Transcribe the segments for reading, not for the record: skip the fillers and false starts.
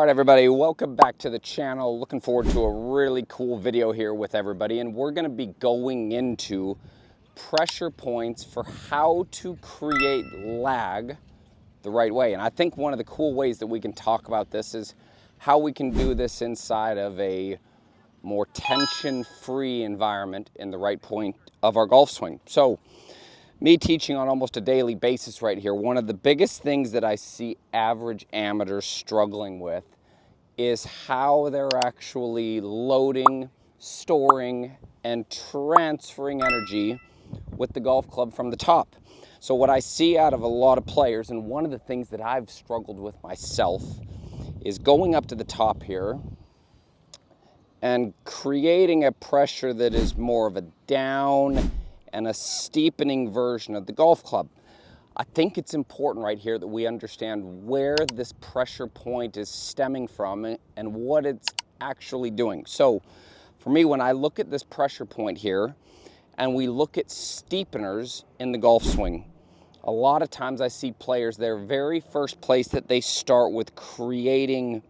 All right, everybody, welcome back to the channel. Looking forward to a really cool video here with everybody, and we're going to be going into pressure points for how to create lag the right way. And I think one of the cool ways that we can talk about this is how we can do this inside of a more tension-free environment in the right point of our golf swing. So me teaching on almost a daily basis right here, one of the biggest things that I see average amateurs struggling with is how they're actually loading, storing, and transferring energy with the golf club from the top. So what I see out of a lot of players, and one of the things that I've struggled with myself, is going up to the top here and creating a pressure that is more of a down and a steepening version of the golf club. I think it's important right here that we understand where this pressure point is stemming from and what it's actually doing. So for me, when I look at this pressure point here and we look at steepeners in the golf swing, a lot of times I see players, their very first place that they start with creating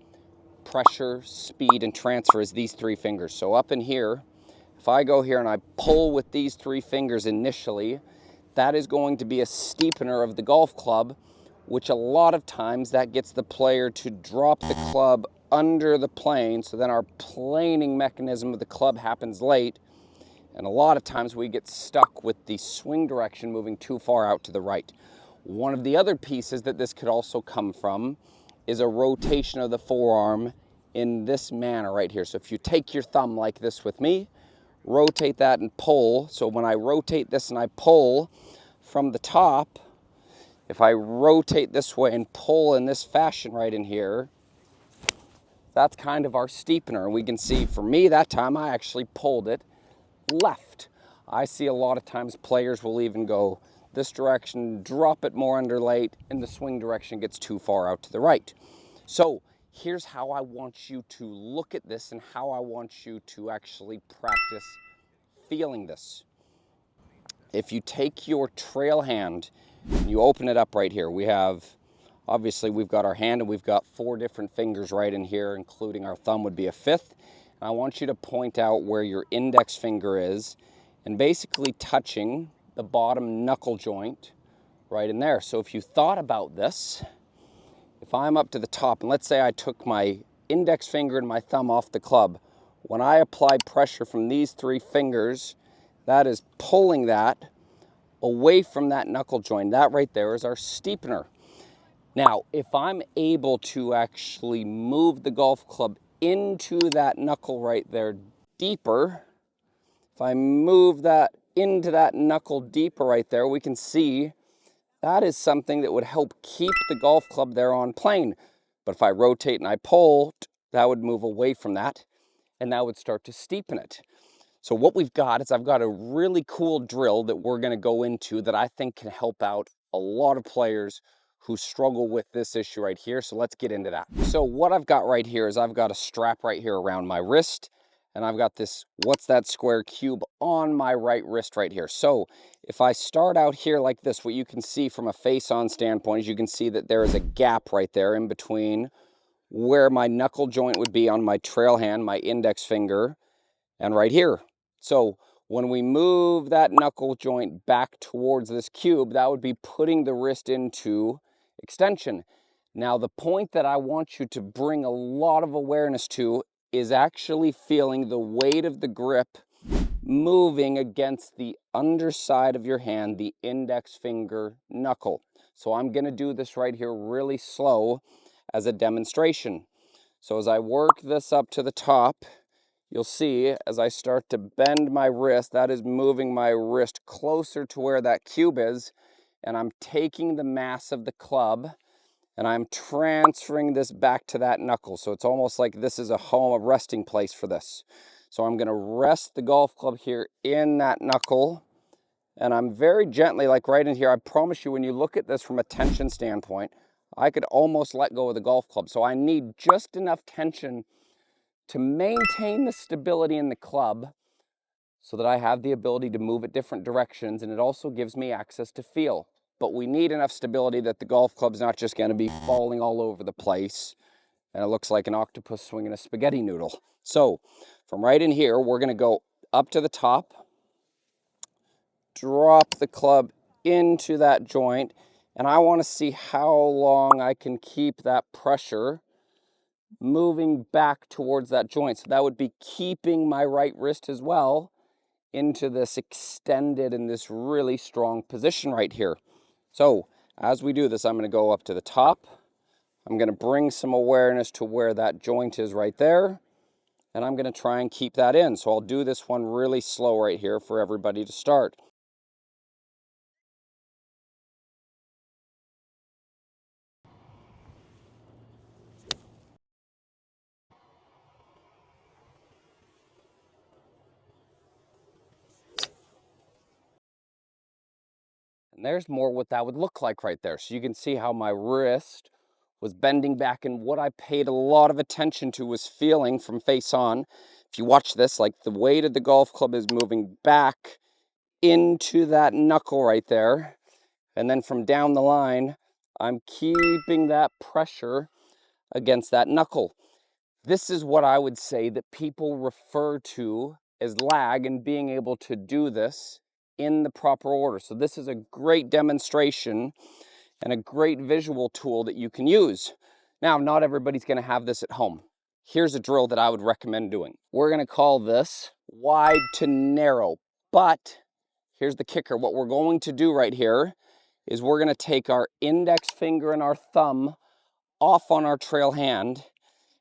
pressure, speed, and transfer is these three fingers. So up in here, if I go here and I pull with these three fingers initially, that is going to be a steepener of the golf club, which a lot of times that gets the player to drop the club under the plane. So then our planing mechanism of the club happens late. And a lot of times we get stuck with the swing direction moving too far out to the right. One of the other pieces that this could also come from is a rotation of the forearm in this manner right here. So if you take your thumb like this with me, rotate that and pull. So when I rotate this and I pull from the top, if I rotate this way and pull in this fashion right in here, that's kind of our steepener. We can see for me that time I actually pulled it left. I see a lot of times players will even go this direction, drop it more under late, and the swing direction gets too far out to the right. So here's how I want you to look at this and how I want you to actually practice feeling this. If you take your trail hand and you open it up right here, we have, obviously we've got our hand and we've got 4 different fingers right in here, including our thumb would be a 5th. And I want you to point out where your index finger is and basically touching the bottom knuckle joint right in there. So if you thought about this, if I'm up to the top, and let's say I took my index finger and my thumb off the club, when I apply pressure from these 3 fingers, that is pulling that away from that knuckle joint. That right there is our steepener. Now, if I'm able to actually move the golf club into that knuckle right there deeper, if I move that into that knuckle deeper right there, we can see that is something that would help keep the golf club there on plane. But if I rotate and I pull, that would move away from that, and that would start to steepen it. So what we've got is I've got a really cool drill that we're going to go into that I think can help out a lot of players who struggle with this issue right here. So let's get into that. So what I've got right here is I've got a strap right here around my wrist, and I've got this What's That Square cube on my right wrist right here. So if I start out here like this, what you can see from a face-on standpoint is you can see that there is a gap right there in between where my knuckle joint would be on my trail hand, my index finger, and right here. So when we move that knuckle joint back towards this cube, that would be putting the wrist into extension. Now, the point that I want you to bring a lot of awareness to is actually feeling the weight of the grip moving against the underside of your hand, the index finger knuckle. So I'm going to do this right here really slow as a demonstration. So as I work this up to the top, you'll see as I start to bend my wrist, that is moving my wrist closer to where that cube is, and I'm taking the mass of the club and I'm transferring this back to that knuckle. So it's almost like this is a resting place for this. So I'm going to rest the golf club here in that knuckle, and I'm very gently, like right in here, I promise you when you look at this from a tension standpoint, I could almost let go of the golf club. So I need just enough tension to maintain the stability in the club so that I have the ability to move it different directions, and it also gives me access to feel. But we need enough stability that the golf club's not just going to be falling all over the place and it looks like an octopus swinging a spaghetti noodle. So from right in here, we're gonna go up to the top, drop the club into that joint, and I wanna see how long I can keep that pressure moving back towards that joint. So that would be keeping my right wrist as well into this extended and this really strong position right here. So as we do this, I'm going to go up to the top. I'm going to bring some awareness to where that joint is right there, and I'm going to try and keep that in. So I'll do this one really slow right here for everybody to start. And there's more what that would look like right there. So you can see how my wrist was bending back, and what I paid a lot of attention to was feeling from face on. If you watch this, like the weight of the golf club is moving back into that knuckle right there. And then from down the line, I'm keeping that pressure against that knuckle. This is what I would say that people refer to as lag, and being able to do this in the proper order. So this is a great demonstration and a great visual tool that you can use. Now, not everybody's gonna have this at home. Here's a drill that I would recommend doing. We're gonna call this wide to narrow, but here's the kicker. What we're going to do right here is we're gonna take our index finger and our thumb off on our trail hand.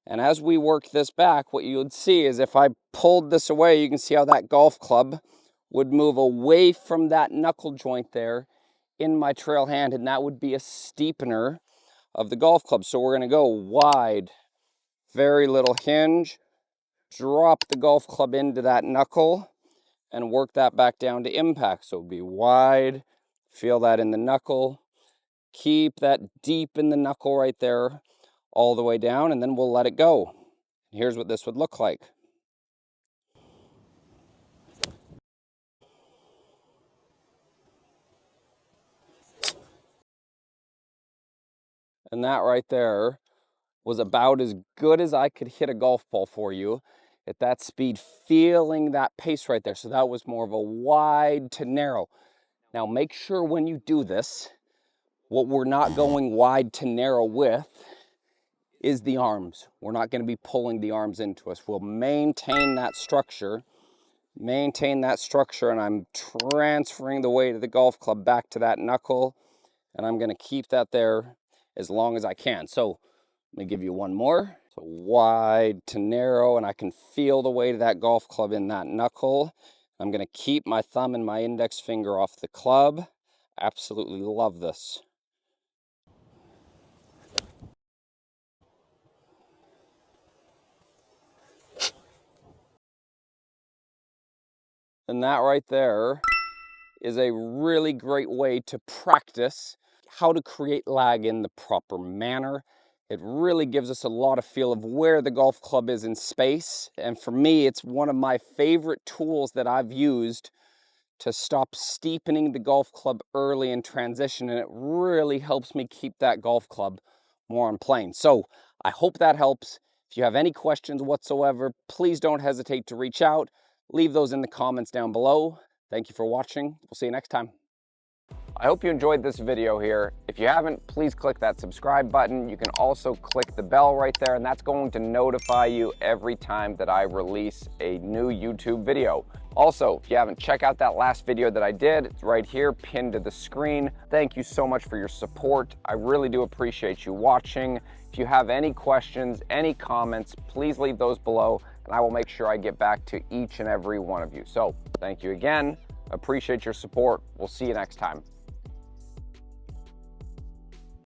And as we work this back, what you would see is if I pulled this away, you can see how that golf club would move away from that knuckle joint there in my trail hand, and that would be a steepener of the golf club. So we're going to go wide, very little hinge, drop the golf club into that knuckle, and work that back down to impact. So it would be wide, feel that in the knuckle, keep that deep in the knuckle right there all the way down, and then we'll let it go. Here's what this would look like. And that right there was about as good as I could hit a golf ball for you at that speed, feeling that pace right there. So that was more of a wide to narrow. Now make sure when you do this, what we're not going wide to narrow with is the arms. We're not going to be pulling the arms into us. We'll maintain that structure, and I'm transferring the weight of the golf club back to that knuckle, and I'm going to keep that there as long as I can. So let me give you one more. So wide to narrow, and I can feel the weight of that golf club in that knuckle. I'm going to keep my thumb and my index finger off the club. Absolutely love this. And that right there is a really great way to practice how to create lag in the proper manner. It really gives us a lot of feel of where the golf club is in space. And for me, it's one of my favorite tools that I've used to stop steepening the golf club early in transition. And it really helps me keep that golf club more on plane. So I hope that helps. If you have any questions whatsoever, please don't hesitate to reach out. Leave those in the comments down below. Thank you for watching. We'll see you next time. I hope you enjoyed this video here. If you haven't, please click that subscribe button. You can also click the bell right there, and that's going to notify you every time that I release a new YouTube video. Also, if you haven't, check out that last video that I did. It's right here, pinned to the screen. Thank you so much for your support. I really do appreciate you watching. If you have any questions, any comments, please leave those below, and I will make sure I get back to each and every one of you. So thank you again. Appreciate your support. We'll see you next time.